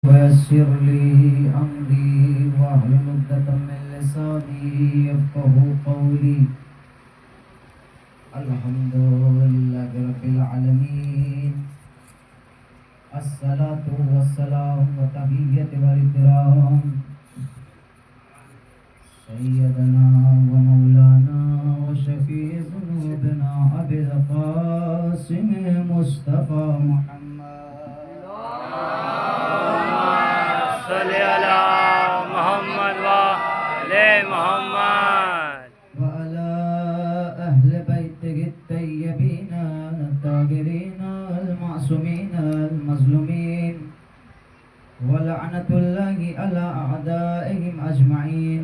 ويسر لي أمري واحلل عقدة من لساني يفقهوا قولي. الحمد لله رب العالمين، الصلاة والسلام وتحية والإكرام سيدنا ومولانا وشفيع ذنوبنا أبي القاسم مصطفى محمد صل على محمد وعلى محمد وعلى أهل بيته الطيبين الطاهرين المعصومين المظلومين، ولعنة الله على أعدائهم أجمعين.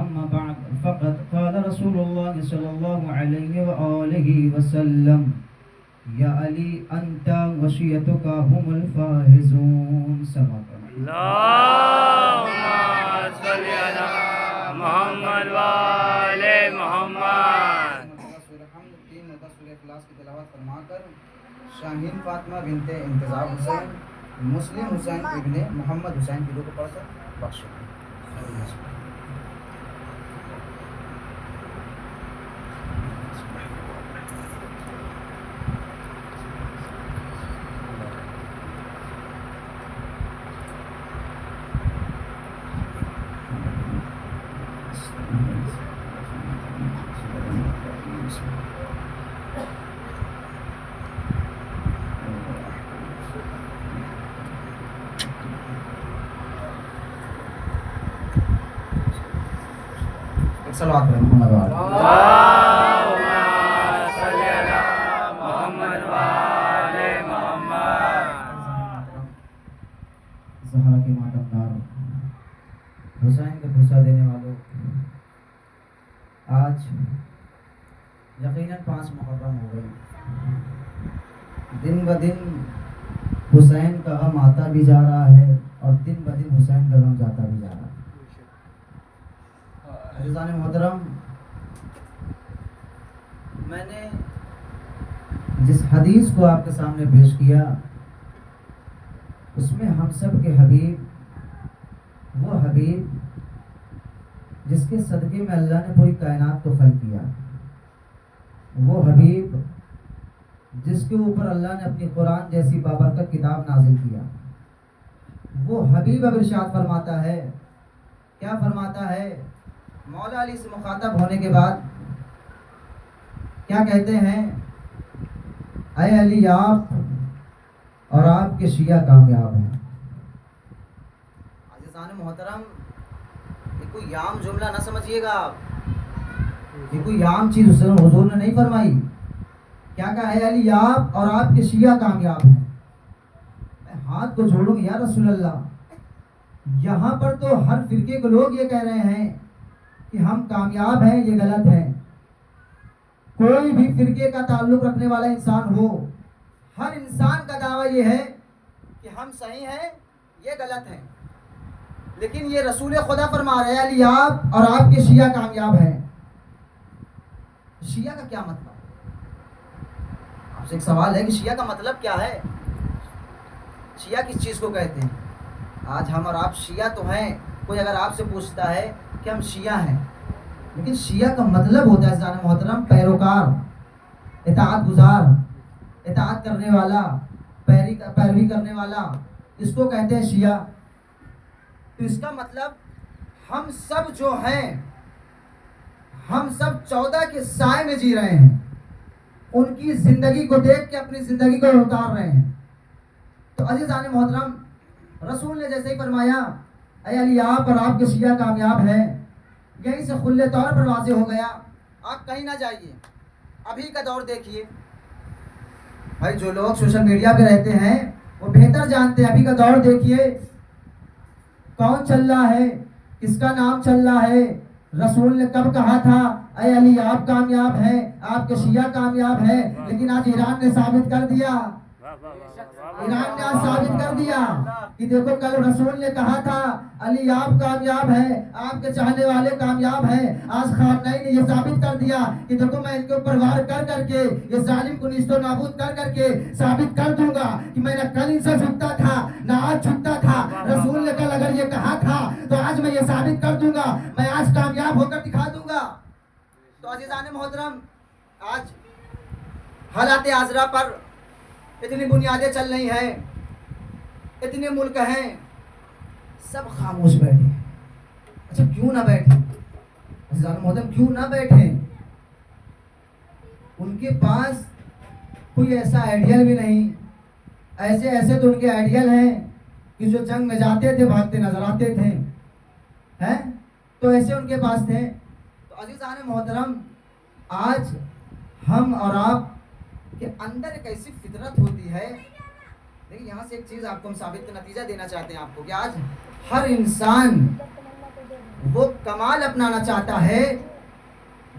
أما بعد، فقد قال رسول الله صلى الله عليه وآله وسلم: يا علي أنت وشيتك هم الفائزون. اللهم صل على محمد وعلى محمد. سورہ اخلاص کی تلاوت فرما کر شاہین فاطمہ بنت انتظار حسین، مسلم حسین ابن محمد حسین کی روح کو پڑھ کر بخشو. صلوات محمد اللهم صل على محمد وعلى محمد. زہرا کے ماتم دار حسین کو بھوسا دینے والوں، آج یقیناً 5 محرم ہو گئی. دن بدن حسین کا غم آتا بھی جا رہا ہے اور دن بدن حسین کا غم جاتا بھی جا رہا ہے. عزیزان محترم، میں نے جس حدیث کو آپ کے سامنے پیش کیا اس میں ہم سب کے حبیب، وہ حبیب جس کے صدقے میں اللہ نے پوری کائنات کو خلق کیا، وہ حبیب جس کے اوپر اللہ نے اپنی قرآن جیسی بابرکت کتاب نازل کیا، وہ حبیب اب ارشاد فرماتا ہے. کیا فرماتا ہے؟ مولا علی سے مخاطب ہونے کے بعد کیا کہتے ہیں؟ اے علی، آپ اور آپ کے شیعہ کامیاب ہیں. عزیزان محترم، یہ کوئی عام جملہ نہ سمجھیے گا آپ، یہ کوئی عام چیز حضور نے نہیں فرمائی. کیا کہا؟ اے علی، آپ اور آپ کے شیعہ کامیاب ہیں. میں ہاتھ کو جوڑوں گا یا رسول اللہ، یہاں پر تو ہر فرقے کے لوگ یہ کہہ رہے ہیں کہ ہم کامیاب ہیں، یہ غلط ہے. کوئی بھی فرقے کا تعلق رکھنے والا انسان ہو، ہر انسان کا دعویٰ یہ ہے کہ ہم صحیح ہیں، یہ غلط ہے. لیکن یہ رسول خدا فرما رہے ہیں علی، آپ اور آپ کے شیعہ کامیاب ہیں. شیعہ کا کیا مطلب؟ آپ سے ایک سوال ہے کہ شیعہ کا مطلب کیا ہے؟ شیعہ کس چیز کو کہتے ہیں؟ آج ہم اور آپ شیعہ تو ہیں. کوئی اگر آپ سے پوچھتا ہے کہ ہم شیعہ ہیں، لیکن شیعہ کا مطلب ہوتا ہے عزیزان محترم پیروکار، اطاعت گزار، اطاعت کرنے والا، پیروی کرنے والا، اس کو کہتے ہیں شیعہ. تو اس کا مطلب ہم سب جو ہیں، ہم سب 14 کے سائے میں جی رہے ہیں، ان کی زندگی کو دیکھ کے اپنی زندگی کو اتار رہے ہیں. تو عزیزان محترم، رسول نے جیسے ہی فرمایا اے علی، آپ اور آپ کے شیعہ کامیاب ہیں، یہیں سے کھلے طور پر واضح ہو گیا. آپ کہیں نہ جائیے، ابھی کا دور دیکھیے. بھائی جو لوگ سوشل میڈیا پہ رہتے ہیں وہ بہتر جانتے ہیں. ابھی کا دور دیکھیے، کون چل رہا ہے، کس کا نام چل رہا ہے. رسول نے کب کہا تھا اے علی آپ کامیاب ہیں، آپ کے شیعہ کامیاب ہیں، لیکن آج ایران نے ثابت کر دیا. ایران نے آج ثابت کر دیا کہ دیکھو کل رسول نے کہا تھا علی آپ کامیاب ہے، آپ کے چاہنے والے کامیاب ہیں، آج خامنئی نے یہ ثابت کر دیا کہ دیکھو میں ان کے اوپر وار کر کر کے یہ ظالم کو نیست و نابود کر کر کے ثابت کر دوں گا کہ میں نہ کل ان سے جھکتا تھا نہ آج جھکتا تھا۔ رسول نے کل اگر یہ کہا تھا تو آج میں یہ ثابت کر دوں گا، میں آج کامیاب ہو کر دکھا دوں گا۔ تو عزیزان محترم، آج حالات عذرا پر اتنی بنیادیں چل رہی ہیں، اتنے ملک ہیں، سب خاموش بیٹھے۔ اچھا کیوں نہ بیٹھے عزیزان محترم، کیوں نہ بیٹھے؟ ان کے پاس کوئی ایسا آئیڈیل بھی نہیں، ایسے تو ان کے آئیڈیل ہیں کہ جو جنگ میں جاتے تھے بھاگتے نظر آتے تھے، ہیں تو ایسے ان کے پاس تھے۔ تو عزیزان محترم، آج ہم اور آپ کے اندر ایک ایسی فطرت ہوتی ہے، دیکھیں یہاں سے ایک چیز آپ کو ہم ثابت کا نتیجہ دینا چاہتے ہیں آپ کو کہ آج ہر انسان وہ کمال اپنانا چاہتا ہے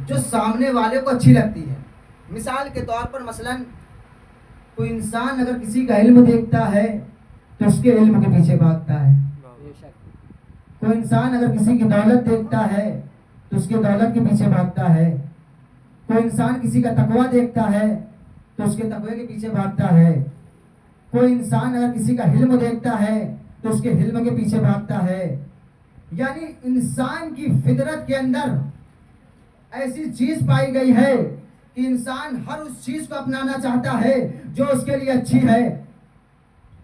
جو سامنے والے کو اچھی لگتی ہے۔ مثال کے طور پر مثلاً کوئی انسان اگر کسی کا علم دیکھتا ہے تو اس کے علم کے پیچھے بھاگتا ہے، کوئی انسان اگر کسی کی دولت دیکھتا ہے تو اس کے دولت کے پیچھے بھاگتا ہے، کوئی انسان کسی کا تقویٰ دیکھتا ہے تو اس کے تقوی کے پیچھے بھاگتا ہے، کوئی انسان اگر کسی کا حلم دیکھتا ہے تو اس کے حلم کے پیچھے بھاگتا ہے۔ یعنی انسان کی فطرت کے اندر ایسی چیز پائی گئی ہے کہ انسان ہر اس چیز کو اپنانا چاہتا ہے جو اس کے لیے اچھی ہے۔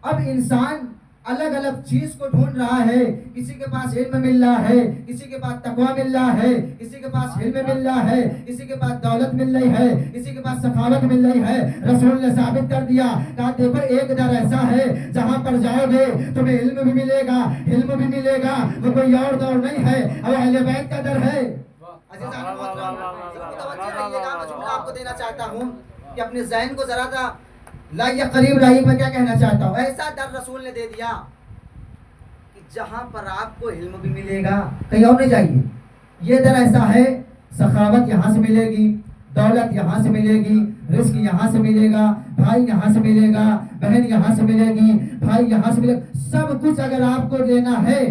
اب انسان الگ الگ چیز کو ڈھونڈ رہا ہے، کسی کے پاس علم مل رہا ہے، کسی کے پاس تقویٰ مل رہا ہے، کسی کے پاس علم مل رہا ہے، کسی کے پاس دولت مل رہی ہے، کسی کے پاس سخاوت مل رہی ہے۔ رسول نے ثابت کر دیا، کہا دیکھو ایک در ایسا ہے جہاں پر جاؤ گے تمہیں علم بھی ملے گا، علم بھی ملے گا، وہ کوئی اور دور نہیں ہے، اور اہل بیت کا در ہے۔ عزیزان محترم، متوجہ رہیے گا، میں جملہ آپ کو دینا چاہتا ہوں کہ اپنے ذہن کو ذرا سا لائیے قریب لائیے، میں کیا کہنا چاہتا ہوں۔ ایسا در رسول نے دے دیا کہ جہاں پر آپ کو علم بھی ملے گا، کہیں اور نہیں جائیے، یہ در ایسا ہے سخاوت یہاں سے ملے گی، دولت یہاں سے ملے گی، رزق یہاں سے ملے گا، بھائی یہاں سے ملے گا، بہن یہاں سے ملے گی، بھائی یہاں سے ملے گا، سب کچھ اگر آپ کو لینا ہے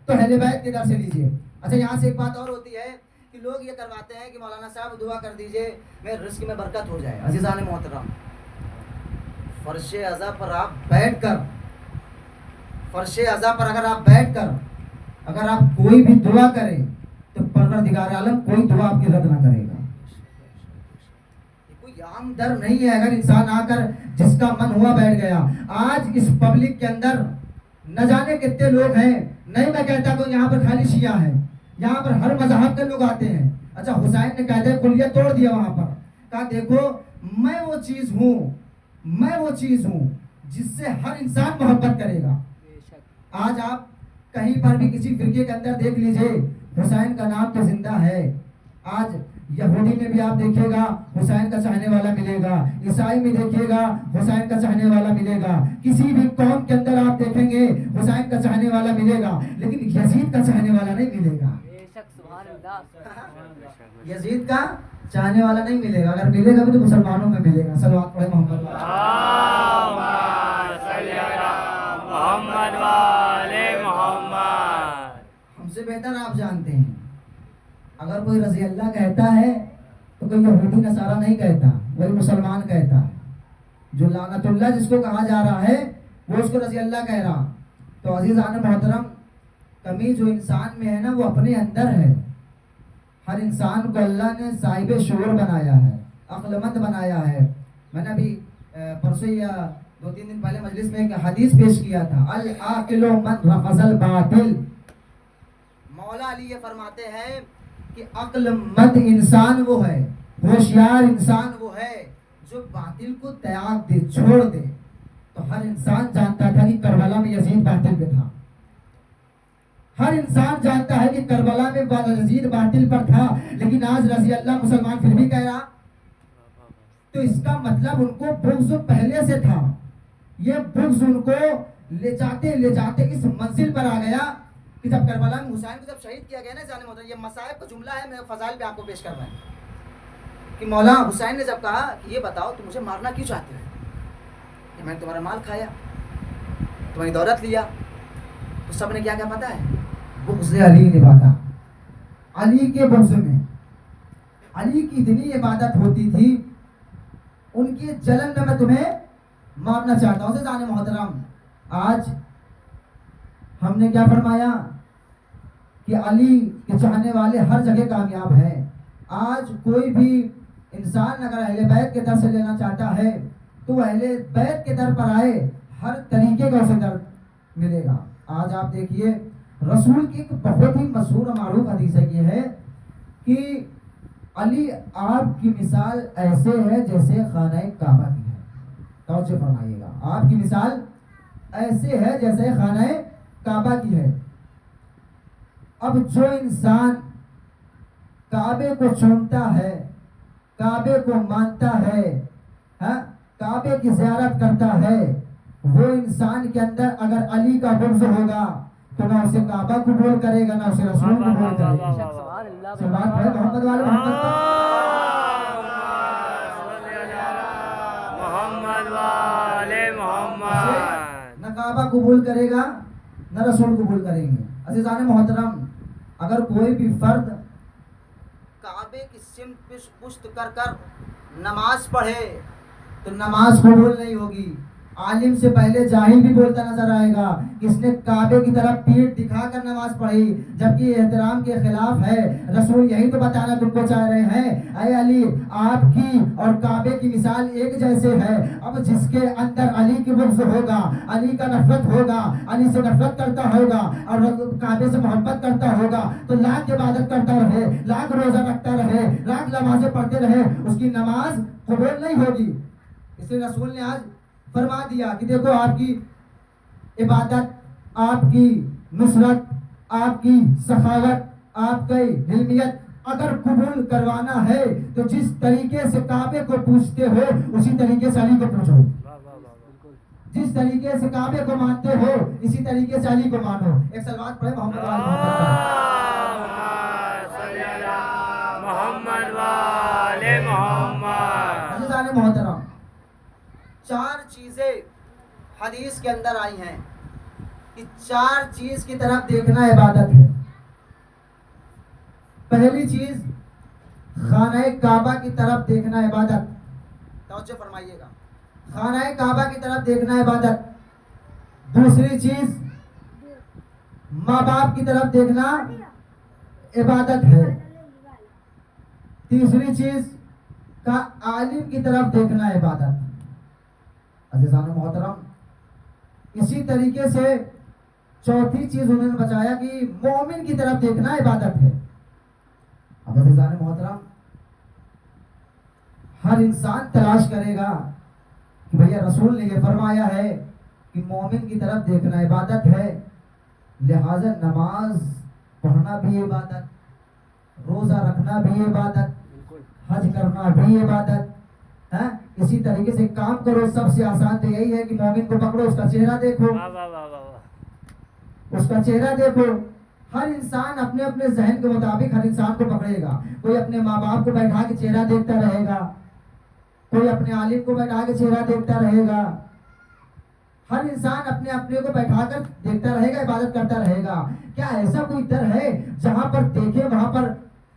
تو اہل بیت کے در سے لیجئے۔ اچھا یہاں سے ایک بات اور ہوتی ہے کہ لوگ یہ کرواتے ہیں کہ مولانا صاحب دعا کر دیجئے میں رزق میں برکت ہو جائے۔ عزیزان محترم، فرش عزا پر آپ بیٹھ کر، فرش عزا پر اگر آپ بیٹھ کر اگر آپ کوئی بھی دعا کریں تو پروردگار عالم کوئی دعا آپ کی رد نہ کرے گا۔ کوئی عام در نہیں ہے اگر انسان آ کر جس کا من ہوا بیٹھ گیا۔ آج اس پبلک کے اندر نہ جانے کتنے لوگ ہیں، نہیں میں کہتا کہ یہاں پر خالی شیعہ ہیں، یہاں پر ہر مذہب کے لوگ آتے ہیں۔ اچھا حسین نے قاعدہ کلیہ توڑ دیا وہاں پر، کہا دیکھو میں وہ چیز ہوں جس سے ہر انسان محبت کرے گا۔ آج آپ کہیں پر بھی کسی فرقے کے اندر دیکھ لیجئے حسین کا نام تو زندہ ہے۔ آج یہودی میں بھی آپ دیکھیے گا حسین کا چاہنے والا ملے گا، عیسائی میں دیکھیے گا حسین کا چاہنے والا ملے گا، کسی بھی قوم کے اندر آپ دیکھیں گے حسین کا چاہنے والا ملے گا، لیکن یزید کا چاہنے والا نہیں ملے گا۔ یزید کا چاہنے والا نہیں ملے گا، اگر ملے گا بھی تو مسلمانوں میں ملے گا۔ صلوات پڑھیں محمد محمد۔ ہم سے بہتر آپ جانتے ہیں اگر کوئی رضی اللہ کہتا ہے تو کوئی یہودی نصارہ نہیں کہتا، وہی مسلمان کہتا ہے۔ جو لعنت اللہ جس کو کہا جا رہا ہے وہ اس کو رضی اللہ کہہ رہا۔ تو عزیزان محترم، کمی جو انسان میں ہے نا وہ اپنے اندر ہے۔ ہر انسان کو اللہ نے صاحب شعور بنایا ہے، عقل مند بنایا ہے۔ میں نے ابھی پرسوں یا 2-3 دن پہلے مجلس میں ایک حدیث پیش کیا تھا، العاقل من رفض الباطل۔ مولا علی یہ فرماتے ہیں کہ عقل مند انسان وہ ہے، ہوشیار انسان وہ ہے جو باطل کو تیاگ دے، چھوڑ دے۔ تو ہر انسان جانتا تھا کہ کربلا میں یزید باطل پہ تھا، ہر انسان جانتا ہے کہ کربلا میں یزید باطل پر تھا، لیکن آج رضی اللہ مسلمان پھر بھی کہہ رہا۔ تو اس کا مطلب ان کو بغض پہلے سے تھا، یہ بغض ان کو لے جاتے اس منزل پر آ گیا کہ جب کربلا میں حسین کو جب شہید کیا گیا نا، جانے محترم یہ مصائب کا جملہ ہے، میں فضائل پہ آپ کو پیش کر رہا ہوں کہ مولا حسین نے جب کہا کہ یہ بتاؤ تم مجھے مارنا کیوں چاہتے ہو، کہ میں نے تمہارا مال کھایا، تمہاری دولت لیا. تو سب نے کیا کیا پتا ہے؟ بغض علی نبھاتا. علی کے بغض میں علی کی اتنی عبادت ہوتی تھی، ان کے جلن میں تمہیں مارنا چاہتا ہوں. عزیزان محترم، آج ہم نے کیا فرمایا کہ علی کے چاہنے والے ہر جگہ کامیاب ہیں. آج کوئی بھی انسان اگر اہل بیت کے در سے لینا چاہتا ہے تو وہ اہل بیت کے در پر آئے، ہر طریقے کا اسے در ملے گا. آج آپ دیکھیے رسول کی ایک بہت ہی مشہور و معروف حدیث یہ ہے کہ علی آپ کی مثال ایسے ہے جیسے خانہ کعبہ کی ہے. توجہ فرمائیے گا، آپ کی مثال ایسے ہے جیسے خانہ کعبہ کی ہے. اب جو انسان کعبے کو چومتا ہے، کعبے کو مانتا ہے، کعبے کی زیارت کرتا ہے، وہ انسان کے اندر اگر علی کا بغض ہوگا تو نہ اسے کعبہ قبول کرے گا، نہ اسے رسول قبول کرے گا. بات ہے محمد والے محمد محمد والے محمد. نہ کعبہ قبول کرے گا نہ رسول قبول کریں گے. عزیزان محترم، اگر کوئی بھی فرد کعبے کی سمت پشت کر کر نماز پڑھے تو نماز قبول نہیں ہوگی. عالم سے پہلے جاہل بھی بولتا نظر آئے گا کہ اس نے کعبے کی طرف پیٹھ دکھا کر نماز پڑھی، جبکہ یہ احترام کے خلاف ہے. رسول یہی تو بتانا تم کو چاہ رہے ہیں، اے علی آپ کی اور کعبے کی مثال ایک جیسے ہے. اب جس کے اندر علی کی بغض ہوگا، علی کا نفرت ہوگا، علی سے نفرت کرتا ہوگا اور کعبے سے محبت کرتا ہوگا تو لاکھ عبادت کرتا رہے، لاکھ روزہ رکھتا رہے، لاکھ نمازیں پڑھتے رہے، اس کی نماز قبول نہیں ہوگی. اس لیے رسول نے آج فرما دیا کہ دیکھو آپ کی عبادت، آپ کی نصرت، آپ کی سخاوت، آپ کی حلمیت اگر قبول کروانا ہے تو جس طریقے سے کعبے کو پوچھتے ہو اسی طریقے سے علی کو پوچھو. جس طریقے سے کعبے کو مانتے ہو اسی طریقے سے علی کو مانو. ایک سلوات پڑھے محمد محمد والے محمد. عزیزان محترم، 4 چیزیں حدیث کے اندر آئی ہیں کہ 4 چیز کی طرف دیکھنا عبادت ہے. پہلی چیز خانہ کعبہ کی طرف دیکھنا عبادت. توجہ فرمائیے گا. خانہ کعبہ کی طرف دیکھنا عبادت. دوسری چیز ماں باپ کی طرف دیکھنا عبادت ہے. تیسری چیز کا عالم کی طرف دیکھنا عبادت. عزیزان محترم، اسی طریقے سے چوتھی چیز انہوں نے بتایا کہ مومن کی طرف دیکھنا عبادت ہے. اب عزیزان محترم، ہر انسان تلاش کرے گا کہ بھیا رسول نے یہ فرمایا ہے کہ مومن کی طرف دیکھنا عبادت ہے، لہذا نماز پڑھنا بھی عبادت، روزہ رکھنا بھی عبادت، حج کرنا بھی عبادت. اسی طریقے سے کام کرو. سب سے آسان تو یہی ہے کہ مومن کو پکڑو، اس کا چہرہ دیکھو، اس کا چہرہ دیکھو. ہر انسان اپنے اپنے ذہن کے مطابق ہر انسان کو پکڑے گا. کوئی اپنے ماں باپ کو بیٹھا کے چہرہ دیکھتا رہے گا، کوئی اپنے عالم کو بیٹھا کے چہرہ دیکھتا رہے گا. ہر انسان اپنے اپنے کو بیٹھا کر دیکھتا رہے گا، عبادت کرتا رہے گا. کیا ایسا کوئی در ہے جہاں پر دیکھے وہاں پر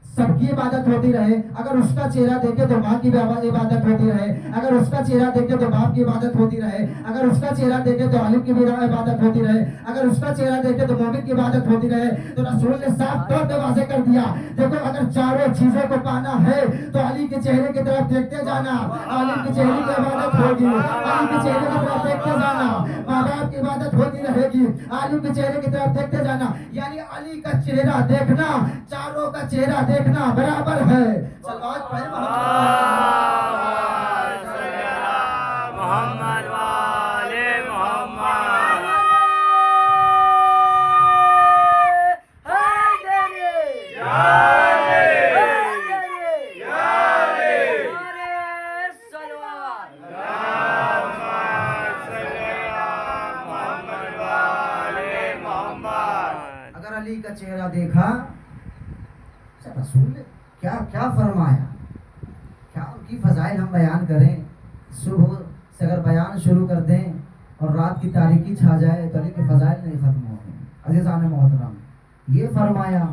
سب کی عبادت ہوتی رہے؟ اگر اس کا چہرہ دیکھے تو ماں کی عبادت ہوتی رہے، اگر اس کا چہرہ دیکھے تو باپ کی عبادت ہوتی رہے، اگر اس کا چہرہ دیکھے تو عالم کی بھی عبادت ہوتی رہے، اگر اس کا چہرہ دیکھے تو مومن کی عبادت ہوتی رہے. تو رسول نے صاف طور پہ واضح کر دیا، دیکھو اگر چاروں چیزوں کو پانا ہے تو علی کے چہرے کی طرف دیکھتے جانا، عالم کے چہرے کی عبادت ہوگی، علی کے چہرے کی طرف دیکھتے جانا، ماں باپ کی عبادت ہوتی رہے گی، عالم کے چہرے کی طرف دیکھتے جانا. یعنی علی کا چہرہ دیکھنا چاروں کا چہرہ دیکھنا برابر ہے. صلوات پڑھیں محمد والے محمد. اگر علی کا چہرہ دیکھا، رسول نے کیا کیا فرمایا، کیا ان کی فضائل ہم بیان کریں. صبح سے اگر بیان شروع کر دیں اور رات کی تاریکی چھا جائے تو علی کے فضائل نہیں ختم ہوتے. عزیزان محترم یہ فرمایا.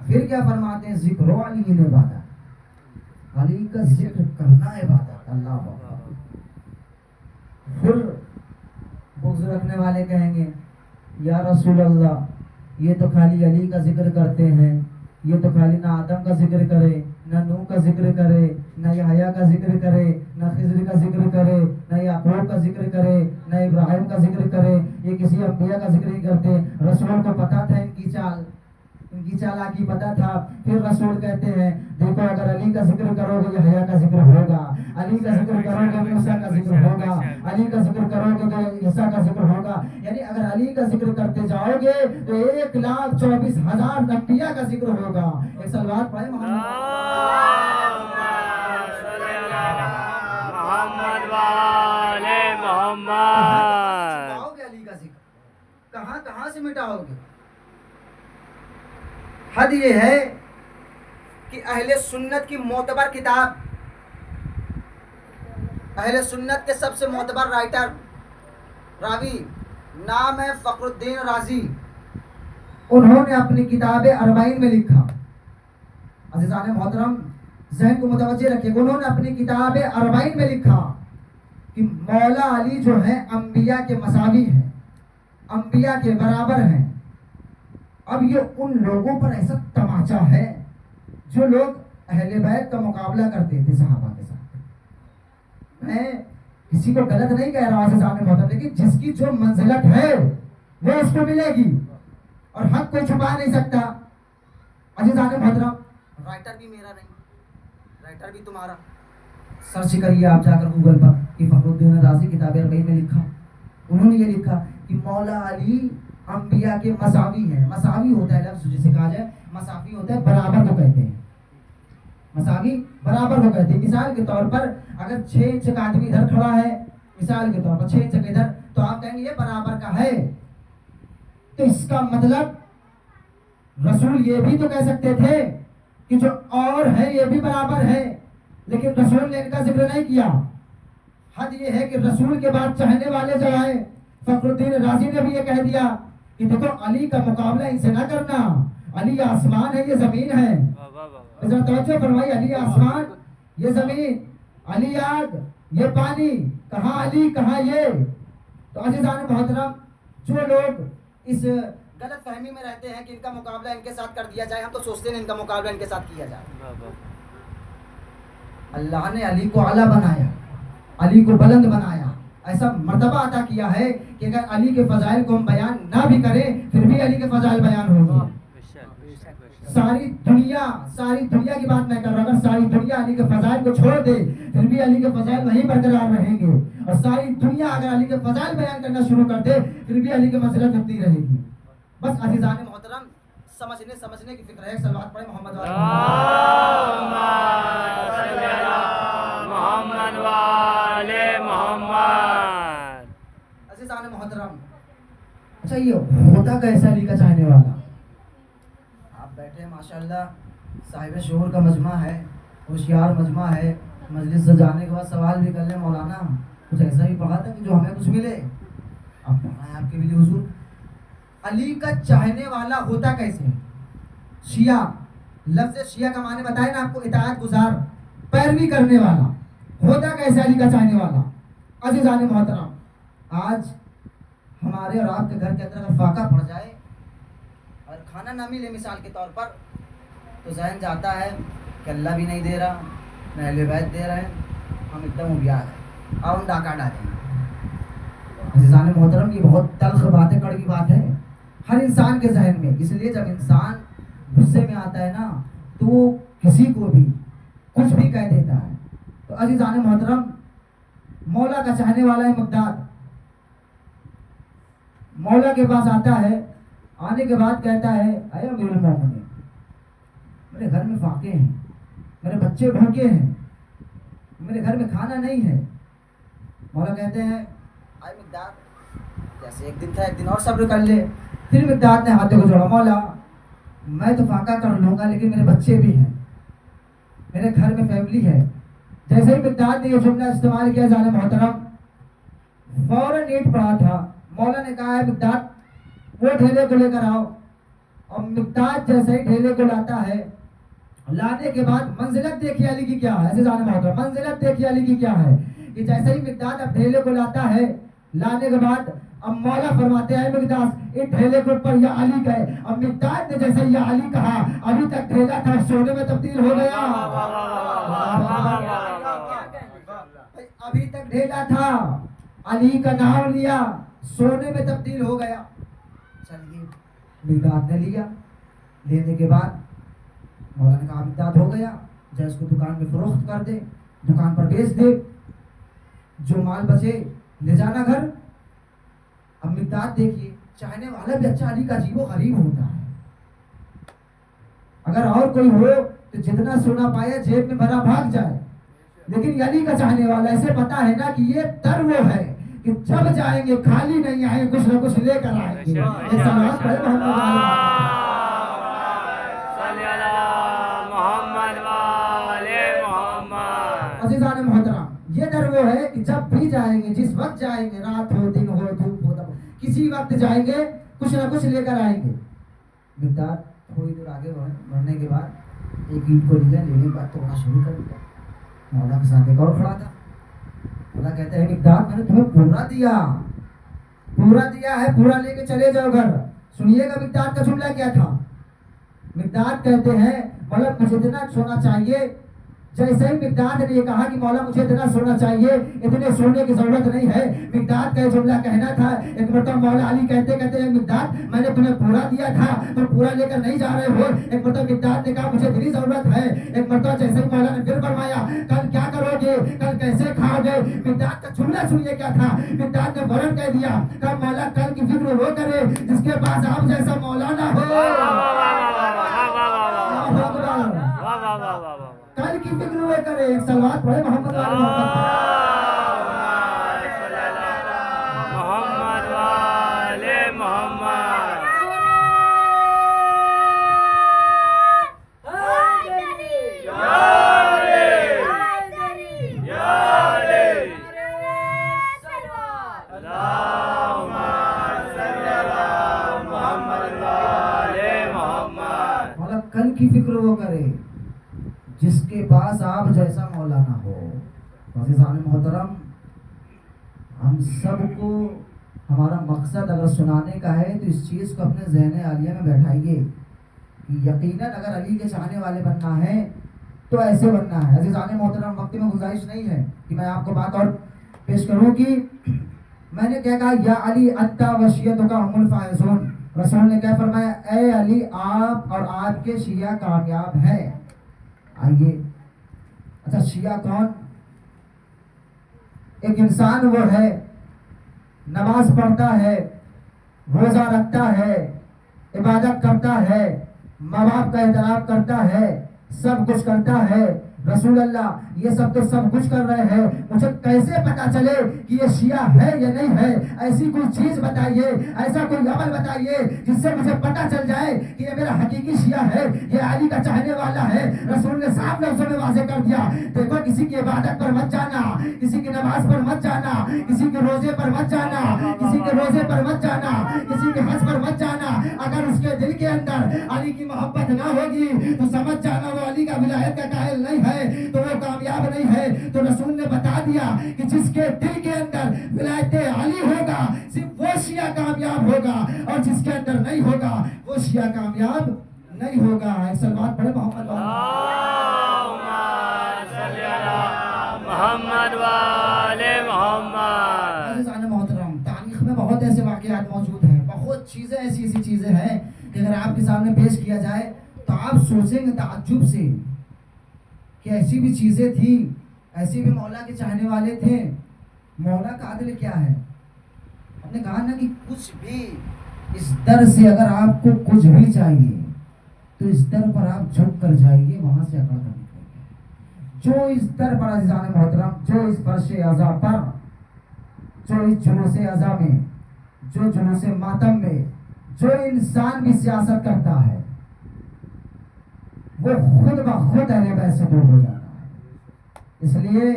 پھر کیا فرماتے ہیں؟ ذکر علی عبادت. علی کا ذکر کرنا عبادت. اللہ اکبر. پھر بغض رکھنے والے کہیں گے یا رسول اللہ یہ تو خالی علی کا ذکر کرتے ہیں, یہ تو خالی نہ آدم کا ذکر کرے, نہ نوح کا ذکر کرے, نہ یحییٰ کا ذکر کرے, نہ خضر کا ذکر کرے, نہ یعقوب کا ذکر کرے, نہ ابراہیم کا ذکر کرے, یہ کسی انبیاء کا ذکر نہیں کرتے. رسول کو پتا تھا ان کی چال, ان کی چالاکی پتا تھا. پھر رسول کہتے ہیں دیکھو اگر علی کا ذکر کرو گے یحییٰ کا ذکر ہوگا, علی کا ذکر کرو گے موسیٰ کا ذکر ہوگا, علی کا ذکر کرو گے تو عیسیٰ کا ذکر ہوگا. یعنی اگر علی کا ذکر کرتے جاؤ گے تو 1,24,000 انبیاء کا ذکر ہوگا. ایک صلوات پڑھیں محمد والے محمد. مٹاؤ گے علی کا ذکر, کہاں کہاں سے مٹاؤ گے؟ حد یہ ہے کہ اہل سنت کی معتبر کتاب, اہل سنت کے سب سے معتبر رائٹر راوی نام ہے فخر الدین رازی. انہوں نے اپنی کتاب اربعین میں لکھا. عزیزان محترم ذہن کو متوجہ رکھیے. انہوں نے اپنی کتاب اربعین میں لکھا کہ مولا علی جو ہیں انبیاء کے مساوی ہیں, انبیاء کے برابر ہیں. اب یہ ان لوگوں پر ایسا تماچا ہے جو لوگ اہل بیت کا مقابلہ کرتے تھے صحابہ کے ساتھ. میں کسی کو غلط نہیں کہہ رہا عزیزان محترم, لیکن جس کی جو منزلت ہے وہ اس کو ملے گی اور حق کوئی چھپا نہیں سکتا. عزیزان محترم رائٹر بھی میرا نہیں, رائٹر بھی تمہارا. سرچ کریے آپ جا کر گوگل پر کہ فخر الدین رازی کتاب اربعین میں لکھا. انہوں نے یہ لکھا کہ مولا علی انبیاء کے مساوی ہیں. مساوی ہوتا ہے لفظ جسے کہا جائے, مساوی ہوتا ہے برابر کو کہتے ہیں. مساوی برابر کو کہتے ہیں. مثال کے طور پر اگر 6 انچ کا آدمی ادھر کھڑا ہے, مثال کے طور پر 6 انچ کا ادھر, تو آپ کہیں گے یہ برابر کا ہے. تو اس کا مطلب رسول یہ بھی تو کہہ سکتے تھے کہ جو اور ہے یہ بھی برابر ہے, لیکن رسول نے ان کا ذکر نہیں کیا. حد یہ ہے کہ رسول کے بعد چاہنے والے جو آئے, فخر الدین رازی نے بھی یہ کہہ دیا کہ دیکھو علی کا مقابلہ ان سے نہ کرنا, علی آسمان ہے یہ زمین ہے. ذرا توجہ فرمائیے, علی آسمان یہ زمین, علی آگ یہ پانی, کہاں علی کہاں یہ. تو عزیزان محترم جو لوگ اس غلط فہمی میں رہتے ہیں کہ ان کا مقابلہ ان کے ساتھ کر دیا جائے, ہم تو سوچتے ہیں ان کا مقابلہ ان کے ساتھ کیا جائے. اللہ نے علی کو اعلیٰ بنایا, علی کو بلند بنایا, ایسا مرتبہ عطا کیا ہے کہ اگر علی کے فضائل کو ہم بیان نہ بھی کریں پھر بھی علی کے فضائل بیان ہوں گے. ساری دنیا کی بات میں کر رہا ہوں, اگر ساری دنیا علی کے فضائل کو چھوڑ دے پھر بھی علی کے فضائل نہیں برقرار رہیں گے, اور ساری دنیا اگر علی کے فضائل بیان کرنا شروع کر دے پھر بھی علی کی منزلت اتنی رہے گی. بس عزیزان محترم سمجھنے کی فکر ہے. صلوات پڑھیں محمد محمد والے محمد. عزیزان محترم اچھا یہ ہوتا کیسا علی کا چاہنے والا؟ آپ بیٹھے ماشاءاللہ صاحب شعور کا مجمع ہے, ہوشیار مجمع ہے, مجلس سے جانے کے بعد سوال بھی کر لیں مولانا کچھ ایسا بھی پڑھا تھا کہ جو ہمیں کچھ ملے. اب پڑھا ہے آپ کے لیے حضور. علی کا چاہنے والا ہوتا کیسے؟ شیعہ, لفظ شیعہ کا معنی بتائے نا آپ کو, اطاعت گزار, پیروی کرنے والا. ہوتا کیسے علی کا چاہنے والا؟ عزیزان محترم آج ہمارے اور آپ کے گھر کے اندر اگر فاقہ پڑ جائے اور کھانا نہ ملے مثال کے طور پر, تو ذہن جاتا ہے کہ اللہ بھی نہیں دے رہا, نہ اہل بیت دے رہے ہیں, ہم ایک دم ابیار ہیں اور ہم ڈاکہ ڈالیں. عزیزان محترم یہ بہت تلخ بات ہے, کڑوی بات ہے ہر انسان کے ذہن میں. اس لیے جب انسان غصے میں آتا ہے نا تو وہ کسی کو بھی کچھ بھی کہہ دیتا ہے. تو عزیزان محترم مولا کا چاہنے والا ہے مقداد, مولا کے پاس آتا ہے, آنے کے بعد کہتا ہے اے امیر المومنین میرے گھر میں فاقے ہیں, میرے بچے بھوکے ہیں, میرے گھر میں کھانا نہیں ہے. مولا کہتے ہیں اے مقداد, جیسے ایک دن تھا ایک دن اور صبر کر لے. پھر مقداد نے ہاتھوں کو جوڑا, مولا میں تو فاقہ کر لوں گا لیکن میرے بچے بھی ہیں, میرے گھر میں فیملی ہے. جیسے ہی مقداد نے یہ جملہ استعمال کیا جانے محترم, فوراً اینٹ پڑا تھا. مولا نے کہا ہے مقداد وہ ڈھیلے کو لے کر آؤ. اور مقداد جیسے ہی ڈھیلے کو لاتا ہے, لانے کے بعد منزلت دیکھیے علی کی کیا ہے, عزیزان محترم منزلت دیکھیے علی کی کیا ہے کہ جیسے ہی مقداد اب ڈھیلے کو لاتا ہے, لانے کے بعد اب مولا فرماتے ہیں مقداد اس ڈھیلے کے اوپر یا علی کہے. اب مقداد نے جیسے یا علی کہا, ابھی تک ڈھیلا تھا سونے میں تبدیل ہو گیا. ابھی تک ڈھیلا تھا, علی کا نام لیا, سونے میں تبدیل ہو گیا. چلیے مقداد نے لیا. لینے کے بعد مولا نے کہا مقداد ہو گیا, جائے اس کو دکان میں فروخت کر دے, دکان پر بیچ دے, جو مال بچے لے جانا گھر. اب مقداد دیکھیے چاہنے والا بھی اچھا علی کا عجیب و غریب ہوتا ہے. اگر اور کوئی ہو تو جتنا سونا پایا جیب میں بھرا بھاگ جائے, لیکن علی کا چاہنے والا ایسے پتا ہے نا کہ یہ در وہ ہے کہ جب جائیں گے خالی نہیں آئیں گے, کچھ نہ کچھ لے کر آئیں گے. یہ سلوات پڑھے محمد والے محمد. عزیزان محترم یہ در وہ ہے کہ جب بھی جائیں گے, جس وقت جائیں گے, رات ہو دن ہو دھوپ ہو کسی وقت جائیں گے کچھ نہ کچھ لے کر آئیں گے. مقداد تھوڑی دور آگے بڑھنے کے بعد ایک اینٹ کو لیا, لینے کے بعد توڑنا شروع کر دیا. مولا کے ساتھ ایک اور کھڑا تھا. مولا کہتے ہیں مقداد میں نے تمہیں پورا دیا ہے, پورا لے کے چلے جاؤ گھر. سنیے گا مقداد کا جملہ کیا تھا. مقداد کہتے ہیں مولا مجھے اتنا سونا چاہیے. جیسے ہی مقداد نے یہ کہا کہ مولا مجھے اتنا سونا چاہیے, اتنے سونے کی ضرورت نہیں ہے, مقداد کا یہ جملہ کہنا تھا. ایک مرتبہ مولا علی کہتے ہیں مقداد میں نے تمہیں پورا دیا تھا, تم پورا لے کر نہیں جا رہے ہو. ایک مرتبہ مقداد نے کہا مجھے اتنی ضرورت ہے. ایک مرتبہ جیسے ہی مولا نے پھر فرمایا کل کیا کرو گے, کل کیسے کھاؤ گے. مقداد کا جملہ سنیے کیا تھا. مقداد نے فوراً کہہ دیا کہ مولا کل کی فکر وہ کرے جس کے پاس آپ جیسا مولانا ہو. کل کی فکر وہ کرے. ایک سلوات پڑھے محمد والے محمد والے محمد. کل کی فکر وہ کرے جس کے پاس آپ جیسا مولانا ہو. عزیزان محترم ہم سب کو ہمارا مقصد اگر سنانے کا ہے تو اس چیز کو اپنے ذہن عالیہ میں بیٹھائیے کہ یقیناً اگر علی کے چاہنے والے بننا ہے تو ایسے بننا ہے. عزیزان محترم وقت میں گزارش نہیں ہے کہ میں آپ کو بات اور پیش کروں کہ میں نے کیا کہا یا علی انت وشیتک هم الفائزون. رسول نے کیا فرمایا, اے علی آپ اور آپ کے شیعہ کامیاب ہیں. آئیے اچھا شیعہ کون؟ ایک انسان وہ ہے نماز پڑھتا ہے, روزہ رکھتا ہے, عبادت کرتا ہے, ماں باپ کا احترام کرتا ہے, سب کچھ کرتا ہے. رسول اللہ یہ سب تو سب کچھ کر رہے ہیں, مجھے کیسے پتا چلے کہ یہ شیعہ ہے یا نہیں ہے؟ ایسی کوئی چیز بتائیے, ایسا کوئی عمل بتائیے جس سے مجھے پتا چل جائے کہ یہ میرا حقیقی شیعہ ہے, یہ علی کا چاہنے والا ہے. رسول نے صاف لفظوں میں واضح کر دیا, دیکھو کسی کی عبادت پر مت جانا, کسی کی نماز پر مت جانا, کسی کے روزے پر مت جانا, کسی کے روزے پر مت جانا, کسی کے حج پر مت جانا. اگر اس کے دل کے اندر علی کی محبت نہ ہوگی تو سمجھ جانا وہ علی کا ولایت کا قائل نہیں ہے, تو وہ کامیاب نہیں ہے. تو رسول نے بتا دیا کہ جس کے دل کے اندر ولایت علی ہوگا صرف وہ شیعہ کامیاب ہوگا, اور جس کے اندر نہیں ہوگا وہ شیعہ کامیاب نہیں ہوگا. ایک سلوات پڑھے محمد محمد والے محمد. عزیزان محترم تاریخ میں بہت ایسے واقعات موجود ہیں, بہت چیزیں ایسی چیزیں ہیں کہ اگر آپ کے سامنے پیش کیا جائے تو آپ سوچیں گے تعجب سے کہ ایسی بھی چیزیں تھیں, ایسے بھی مولا کے چاہنے والے تھے. مولا کا عدل کیا ہے؟ ہم نے کہا نا کہ کچھ بھی اس در سے اگر آپ کو کچھ بھی چاہیے تو اس در پر آپ جھک کر جائیے, وہاں سے اکڑ کر نکلیں. جو اس در پر عزیزان محترم, جو اس فرش عزا پر, جو اس جلوس عزا میں, جو جلوس ماتم میں جو انسان بھی سیاست کرتا ہے وہ خود بخود اہل بیت سے دور ہو جاتا ہے. اس لیے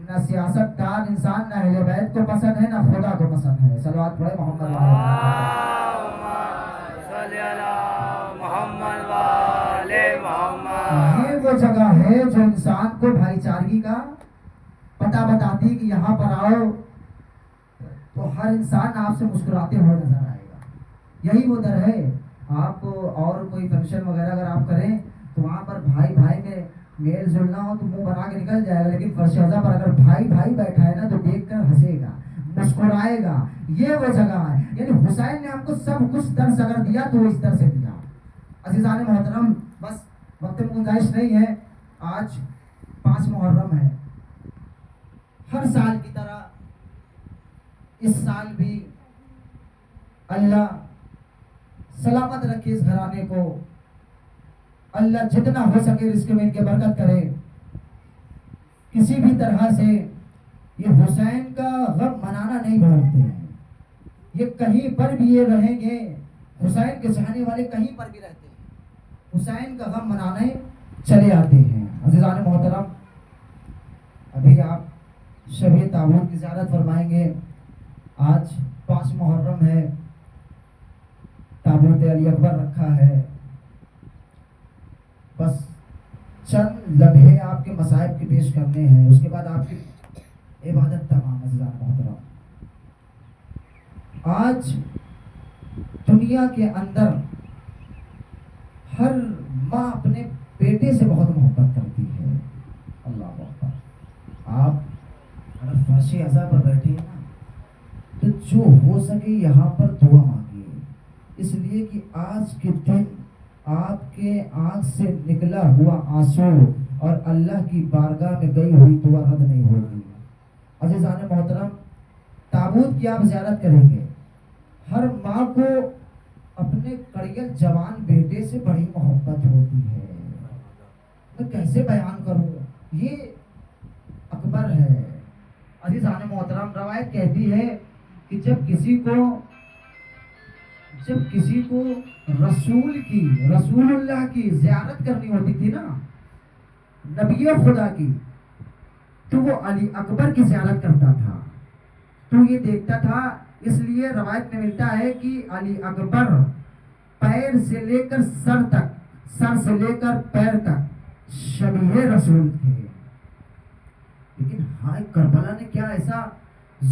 نہ سیاست دان انسان، نہ اہل بیت کو پسند ہے، نہ خدا کو پسند ہے. صلوات پڑھے محمد صلی اللہ محمد والے محمد. یہ وہ جگہ ہے جو انسان کو بھائی چارگی کا پتہ بتاتی کہ یہاں پر آؤ تو ہر انسان آپ سے مسکراتے ہوئے نظر آئے گا. یہی وہ در ہے. آپ اور کوئی فنکشن وغیرہ اگر آپ کریں تو وہاں پر بھائی بھائی میں میل جول نہ ہو تو منہ بنا کے نکل جائے گا، لیکن فرش اعظم پر اگر بھائی بھائی بیٹھا ہے نا تو دیکھ کر ہنسے گا، مسکرائے گا. یہ وہ جگہ ہے. یعنی حسین نے ہم کو سب کچھ درس اگر دیا تو وہ اس طرح سے دیا. عزیزان محترم، بس وقت میں گنجائش نہیں ہے. آج 5 محرم ہے. ہر سال کی طرح اس سال بھی اللہ سلامت رکھے اس گھرانے کو. اللہ جتنا ہو سکے رزق میں ان کے برکت کرے. کسی بھی طرح سے یہ حسین کا غم منانا نہیں بھولتے ہیں. یہ کہیں پر بھی یہ رہیں گے، حسین کے چاہنے والے کہیں پر بھی رہتے ہیں، حسین کا غم منانے چلے آتے ہیں. عزیزان محترم، ابھی آپ شب تابوت کی زیارت فرمائیں گے. آج 5 محرم ہے. تابوت علی اکبر رکھا ہے. بس چند لمحے آپ کے مصائب کے پیش کرنے ہیں، اس کے بعد آپ کی عبادت تمام. عزیزان محترم، آج دنیا کے اندر ہر ماں اپنے بیٹے سے بہت محبت کرتی ہے. اللہ اکبر. آپ اگر فرش عزا پر بیٹھے ہیں نا تو جو ہو سکے یہاں پر دعا مانگیے، اس لیے کہ آج کے دن آپ کے آنکھ سے نکلا ہوا آنسو اور اللہ کی بارگاہ میں گئی ہوئی دعا رد نہیں ہوگی. عزیزان محترم، تابوت کی آپ زیارت کریں گے. ہر ماں کو اپنے کڑیل جوان بیٹے سے بڑی محبت ہوتی ہے. میں کیسے بیان کروں، یہ اکبر ہے. عزیزان محترم، روایت کہتی ہے کہ جب کسی کو رسول اللہ کی زیارت کرنی ہوتی تھی نا، نبی خدا کی، تو وہ علی اکبر کی زیارت کرتا تھا. تو یہ دیکھتا تھا. اس لیے روایت میں ملتا ہے کہ علی اکبر پیر سے لے کر سر تک، سر سے لے کر پیر تک شبیہ رسول تھے. لیکن ہائے کربلا نے کیا ایسا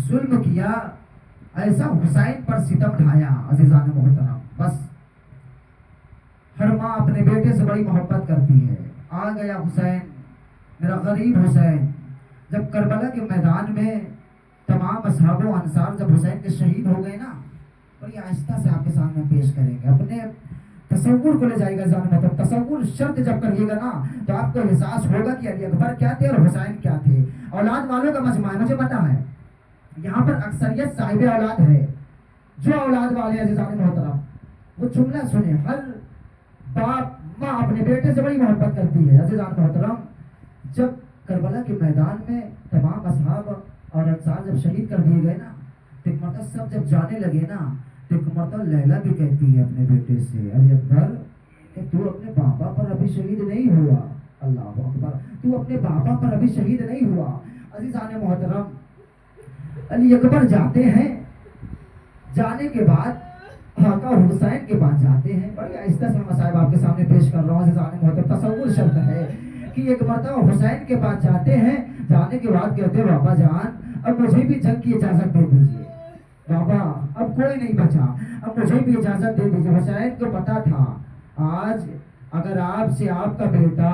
ظلم کیا، ایسا حسین پر ستم ڈھایا. عزیزان محترم، بس ہر ماں اپنے بیٹے سے بڑی محبت کرتی ہے. آ گیا حسین، میرا غریب حسین. جب کربلا کے میدان میں تمام اصحاب و انصار جب حسین کے شہید ہو گئے نا، بڑی آہستہ سے آپ کے سامنے پیش کریں گے. اپنے تصور کو لے جائے گا. زیادہ مطلب تصور شرط جب کریے گا نا تو آپ کو احساس ہوگا کہ علی اکبر کیا تھے اور حسین کیا تھے. اولاد والوں کا مجمع ہے، مجھے پتا ہے یہاں پر اکثریت صاحب اولاد ہے. جو اولاد والے عزیزان محترم وہ جملہ سنیں، ہر باپ ماں اپنے بیٹے سے بڑی محبت کرتی ہے. عزیزان محترم، جب کربلا کے میدان میں تمام اصحاب اور انصار جب شہید کر دیے گئے نا تو ایک مرتبہ سب جب جانے لگے نا تو ایک مرتبہ لیلا بھی کہتی ہے اپنے بیٹے سے، علی اکبر کہ تو اپنے باپا پر ابھی شہید نہیں ہوا. اللہ اکبر، تو اپنے باپا پر ابھی شہید نہیں ہوا. عزیزان محترم، علی اکبر جاتے ہیں. جانے کے بعد آقا حسین کے پاس جاتے ہیں. بڑی آہستہ سے مصائب آپ کے سامنے پیش کر رہا ہوں. عزیزان محترم، تصور شرط ہے کہ ایک مرتبہ حسین کے پاس جاتے ہیں. جانے کے بعد کہتے ہیں بابا جان اب مجھے بھی جنگ کی اجازت دے دیجیے. بابا اب کوئی نہیں بچا، اب مجھے بھی اجازت دے دیجیے. حسین کو پتا تھا آج اگر آپ سے آپ کا بیٹا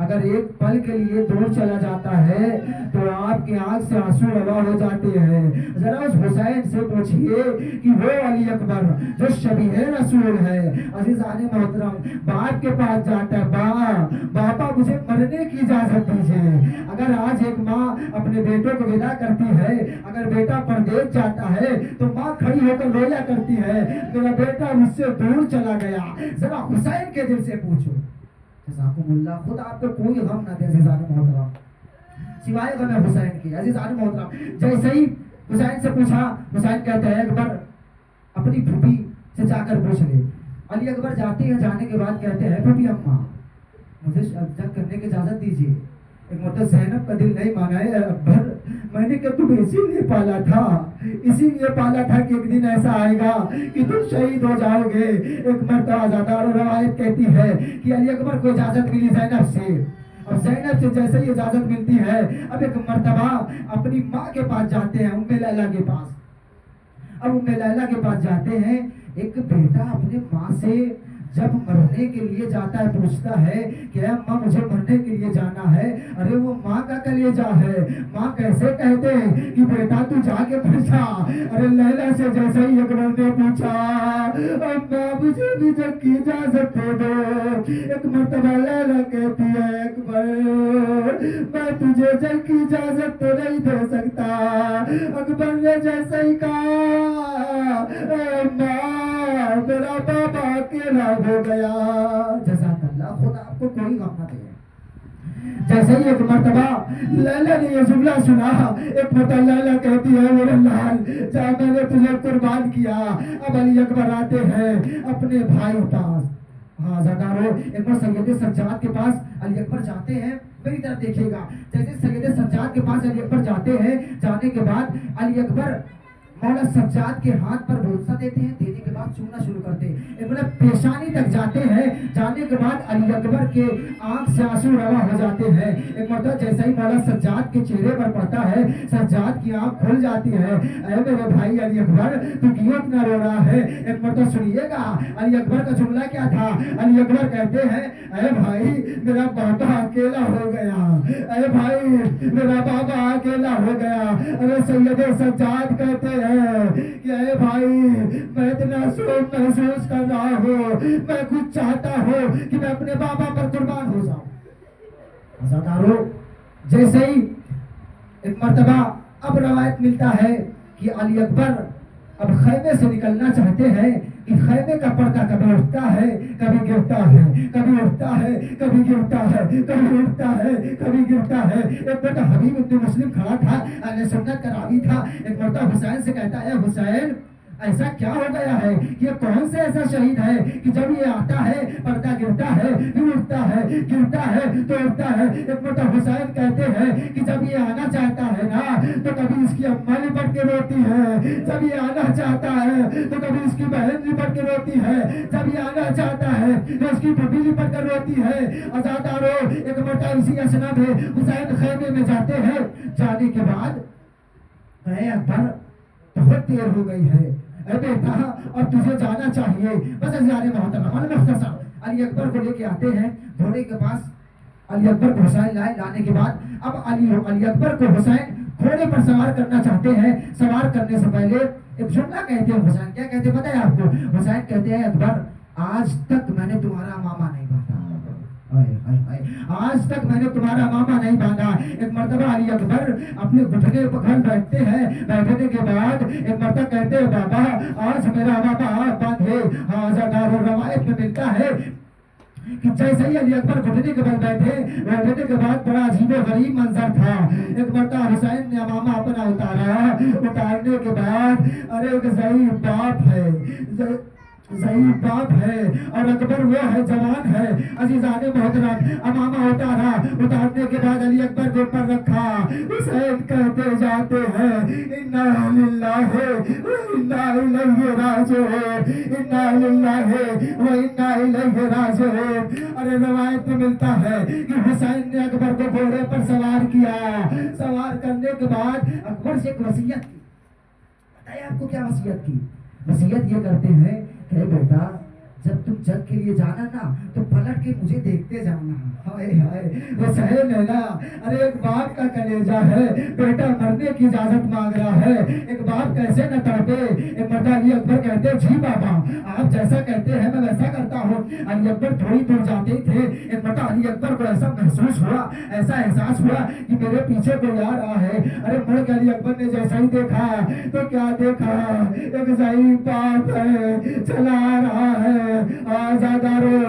اگر ایک پل کے لیے دور چلا جاتا ہے تو آپ کی آنکھ سے آنسو روا ہو جاتے ہیں. ذرا اس حسین سے پوچھئے کہ وہ علی اکبر جو شبیہ رسول ہے. عزیزان محترم، باپ کے پاس جاتا ہے، باپا مجھے مرنے کی اجازت دیجیے. اگر آج ایک ماں اپنے بیٹوں کو ودا کرتی ہے، اگر بیٹا پردیس جاتا ہے تو ماں کھڑی ہو کر رویا کرتی ہے، میرا بیٹا مجھ سے دور چلا گیا. ذرا حسین کے دل سے پوچھو. جزاکم اللہ. خود آپ کو کوئی غم نہ دے عزیزان محترم سوائے غم حسین کی. عزیزان محترم، جیسے ہی حسین سے پوچھا، حسین کہتے ہیں اکبر اپنی پھوپھی سے جا کر پوچھ لے. علی اکبر جاتے ہیں. جانے کے بعد کہتے ہیں پھوپھی اماں مجھے جنگ کرنے کی اجازت دیجیے. ایک مرتبہ زینب کا دل نہیں مانا ہے اکبر میں نے کہ تم اسی لیے پالا تھا کہ ایک دن ایسا آئے گا کہ تم شہید ہو جاؤ گے. ایک مرتبہ آزادار روایت کہتی ہے کہ علی اکبر کو اجازت ملی زینب سے, اور زینب سے جیسے ہی اجازت ملتی ہے اب ایک مرتبہ اپنی ماں کے پاس جاتے ہیں, ام لیلہ کے پاس. اب ام لیلہ کے پاس جاتے ہیں, ایک بیٹا اپنے ماں سے جب مرنے کے لیے جاتا ہے پوچھتا ہے کہ اماں مجھے مرنے کے لیے جانا ہے, ارے وہ ماں کا کلیجہ ہے, ماں کیسے کہتے ہیں کہ بیٹا تو جا کے مر جا. ارے لیلا سے جیسے ہی اکبر نے پوچھا اماں مجھے بھی جنگ کی اجازت دے دو, ایک مرتبہ لیلا کہتی ہے اکبر میں تجھے جنگ کی اجازت تو نہیں دے سکتا. اکبر نے جیسے ہی کہا اماں میرا بابا اکیلا ہو گیا. جزاک اللہ, خدا آپ کو کوئی غم نہ دے. جیسے ہی ایک مرتبہ لیلا نے یہ جملہ سنا, ایک مرتبہ لیلا کہتی ہے میرے لال جا میں نے تجھے قربان کیا. اب علی اکبر آتے ہیں اپنے بھائی پاس. ہاں زادارو, ایک بار سید سجاد کے پاس علی اکبر جاتے ہیں, میری طرف دیکھیے گا. جیسے سید سجاد کے پاس علی اکبر جاتے ہیں, جانے کے بعد علی اکبر مولا سجاد کے ہاتھ پر بوسہ دیتے ہیں, دینے کے بعد چومنا شروع کرتے ہیں. ایک مطلب پیشانی تک جاتے ہیں, جانے کے بعد علی اکبر کے آنکھ سے آنسو روا ہو جاتے ہیں. ایک مرتبہ جیسا ہی مولا سجاد کے چہرے پر پڑتا ہے, سجاد کی آنکھ کھل جاتی ہے. اے میرے بھائی علی اکبر تو کیوں اتنا رو رہا ہے؟ ایک مرتبہ سنیے گا علی اکبر کا جملہ کیا تھا. علی اکبر کہتے ہیں اے بھائی میرا بابا اکیلا ہو گیا, اے بھائی میرا بابا اکیلا ہو گیا. ارے سید سجاد کہتے ہیں کہ اے بھائی میں اتنا سوچ محسوس کر رہا ہوں, میں کچھ چاہتا ہوں کہ میں اپنے بابا پر قربان ہو جاؤں. عزادارو, جیسے ہی ایک مرتبہ اب روایت ملتا ہے کہ علی اکبر اب خیمے سے نکلنا چاہتے ہیں کہ خیمے کا پردہ کبھی اٹھتا ہے کبھی گرتا ہے, کبھی اٹھتا ہے کبھی گرتا ہے, کبھی اٹھتا ہے کبھی گرتا ہے. ایک بیٹا حبیب ابن مسلم کھڑا تھا, اہل سنت کا راوی تھا. ایک مرتبہ حسین سے کہتا ہے حسین ایسا کیا ہو گیا ہے, یہ کون سے ایسا شہید ہے کہ جب یہ آتا ہے پردہ گرتا ہے پھر اٹھتا ہے, گرتا ہے تو اٹھتا ہے. ایک مرتبہ حسین کہتے ہیں کہ جب یہ آنا چاہتا ہے نا تو کبھی اس کی اماں لپٹ کے روتی ہے, جب یہ آنا چاہتا ہے تو کبھی اس کی بہن لپٹ کے روتی ہے, جب یہ آنا چاہتا ہے تو اس کی بھبھی لپٹ کر روتی ہے. عزادارو, ایک مرتبہ اسی اسنا میں حسین خیمے میں جاتے ہیں, جانے کے بعد اے اکبر بہت دیر ہو گئی ہے, اے بیٹا اور تجھے جانا چاہیے, بس ازیار محترم مختصر علی اکبر کو لے کے آتے ہیں گھوڑے کے پاس. علی اکبر کو حسین لانے کے بعد اب علی اکبر کو حسین گھوڑے پر سوار کرنا چاہتے ہیں. سوار کرنے سے پہلے ایک جملہ کہتے ہیں حسین, کیا کہتے ہیں پتہ ہے آپ کو؟ حسین کہتے ہیں اکبر آج تک میں نے تمہارا امامہ نہیں باندھا, آج تک میں نے تمہارا امامہ نہیں باندھا. ایک مرتبہ علی اکبر اپنے گھٹنے پر گھر بیٹھتے ہیں, بیٹھنے کے بعد ایک مرتبہ کہتے ہیں بابا آج میرا امامہ آپ باندھے. ہاں زادارو, روایت میں ملتا ہے کہ جیسے ہی علی اکبر گھٹنے کے بل بیٹھنے کے بعد بڑا عجیب و غریب منظر تھا. ایک مرتبہ حسین نے امامہ اپنا اتارا, اتارنے کے بعد ارے ایک ضعیف باپ ہے, ضعیف باپ ہے اور اکبر وہ ہے جوان ہے. عزیزان محترم, امامہ اتارا, اتارنے کے بعد علی اکبر کے اوپر رکھا. حسین کہتے جاتے ہیں انا للہ و انا الیہ راجعون, انا للہ و انا الیہ راجعون. ارے روایت میں ملتا ہے کہ حسین نے اکبر کو گھوڑے پر سوار کیا. سوار کرنے کے بعد اکبر سے ایک وصیت کی. بتائیے آپ کو کیا وصیت کی؟ وصیت یہ کرتے ہیں کہ بیٹا جب تم جنگ کے لیے جانا نا تو پلٹ کے مجھے دیکھتے جانا. ہائے ہائے, وہ سہیل ہے نا, ارے ایک باپ کا کلیجہ ہے, بیٹا مرنے کی اجازت مانگ رہا ہے, ایک باپ کیسے نہ تڑپے. ایک مرتبہ علی اکبر کہتے جی بابا آپ جیسا کہتے ہیں میں ویسا کرتا ہوں. علی اکبر تھوڑی دور جاتے ہی تھے. ایک مرتبہ علی اکبر کو ایسا محسوس ہوا, ایسا احساس ہوا کہ میرے پیچھے کوئی آ رہا ہے. ارے مڑ کے علی اکبر نے جیسا ہی دیکھا تو کیا دیکھا, ایک ضعیف باپ ہے چلا آ رہا ہے. آزادارو,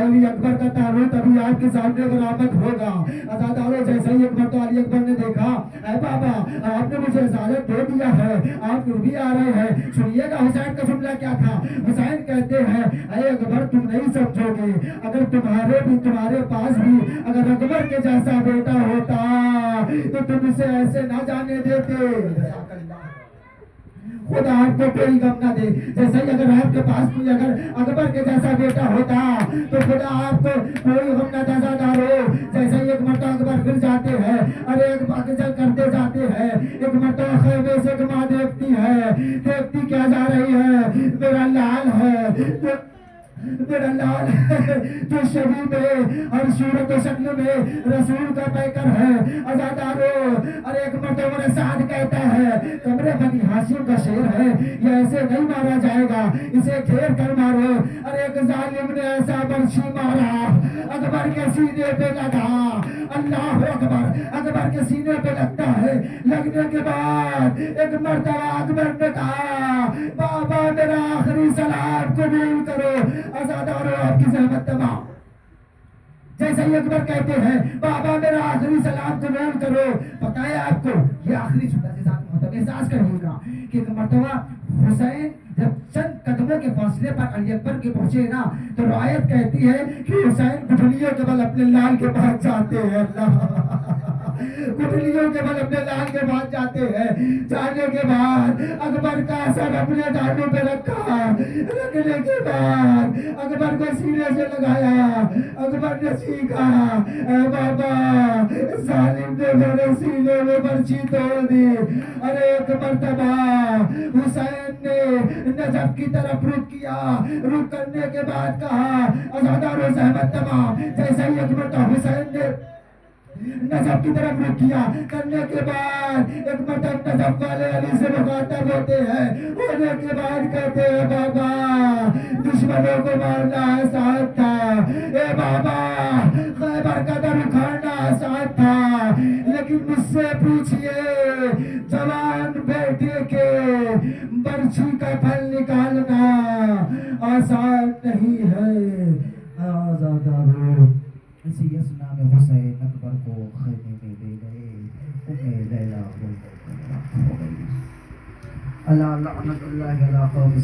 علی اکبر کا تابوت ابھی آپ کے سامنے برآمد ہوگا. عزادارو جیسے ہی ایک مرتبہ علی اکبر نے دیکھا, اے بابا آپ نے مجھے رسالت دے دیا ہے, آپ پھر بھی آ رہے ہیں. سنیے گا حسین کا جملہ کیا تھا. حسین کہتے ہیں اے اکبر تم نہیں سمجھو گے, اگر تمہارے پاس بھی اگر اکبر کے جیسا بیٹا ہوتا تو تم اسے ایسے نہ جانے دیتے. خدا آپ کو کوئی غم نہ دے. جیسے ہی اگر آپ کے پاس کوئی اگر اکبر کے جیسا بیٹا ہوتا تو خدا آپ کو کوئی غم نہ دے. دارو جیسے ہی ایک مرتبہ اکبر گر جاتے ہیں اور ایک باقی کرتے جاتے ہیں, ایک مرتبہ خیمے سے ایک ماں دیکھتی ہے, دیکھتی کیا جا رہی ہے, میرا لال ہے, میرا لال ہے جو شبی میں اور صورت و شکل میں رسول کا پیکر ہے. عزادارو اور ایک مرتبہ سعد کہتا ہے کمرے بنی ہاشم کا شیر ہے, یہ ایسے نہیں مارا جائے گا, اسے گھیر کر مارو. اور ایک ظالم نے ایسا برچھی مارا اکبر کے سینے پہ لگا. اللہ اکبر, اکبر کے سینے پہ لگتا ہے. لگنے کے بعد ایک مرتبہ اکبر نے کہا بابا میرا آخری سلام قبول کرو. عزادارو آپ کی زحمت تمام. جیسے ہی اکبر کہتے ہیں بابا میرا آخری سلام قبول کرو. پتہ ہے آپ کو یہ آخری چھوٹا سے ساتھ محترم احساس کریے گا کہ ایک مرتبہ حسین جب چند قدموں کے فاصلے پر علی اکبر کے پہنچے نا تو روایت کہتی ہے کہ حسین گٹھلیوں کے بل اپنے لال کے پاس جاتے ہیں. اللہ گٹھلیوں کے بل اپنے لال کے پاس جاتے ہیں. جانے کے بعد اکبر کا سر اپنے دانوں پہ رکھا, رکھنے کے بعد اکبر کو سینے سے لگایا. اکبر نے سیکھا اے بابا ظالم نے میرے سینے میں برچھی توڑ دی. اور ایک مرتبہ حسین نے نجف کی طرف رخ کیا, رخ کرنے کے بعد کہا عزادارو زحمت تمام. جیسے ہی ایک مرتبہ حسین نے نجف کی طرف رخ کیا کرنے کے بعد ایک مرتبہ نجف والے علی سے مخاطب ہوتے ہیں. ہونے کے بعد کہتے ہیں بابا دشمنوں کو مارنا آسان تھا, اے بابا خیبر کا در اکھاڑنا آسان تھا, لیکن مجھ سے پوچھئے جوان بیٹے کے برچھی کا پھل نکالنا آسان نہیں ہے. عزادارو اسی اسنا میں حسین اکبر کو خیمے میں لے گئے. لیلا ہو گئی. اللہ لعنت اللہ علی قوم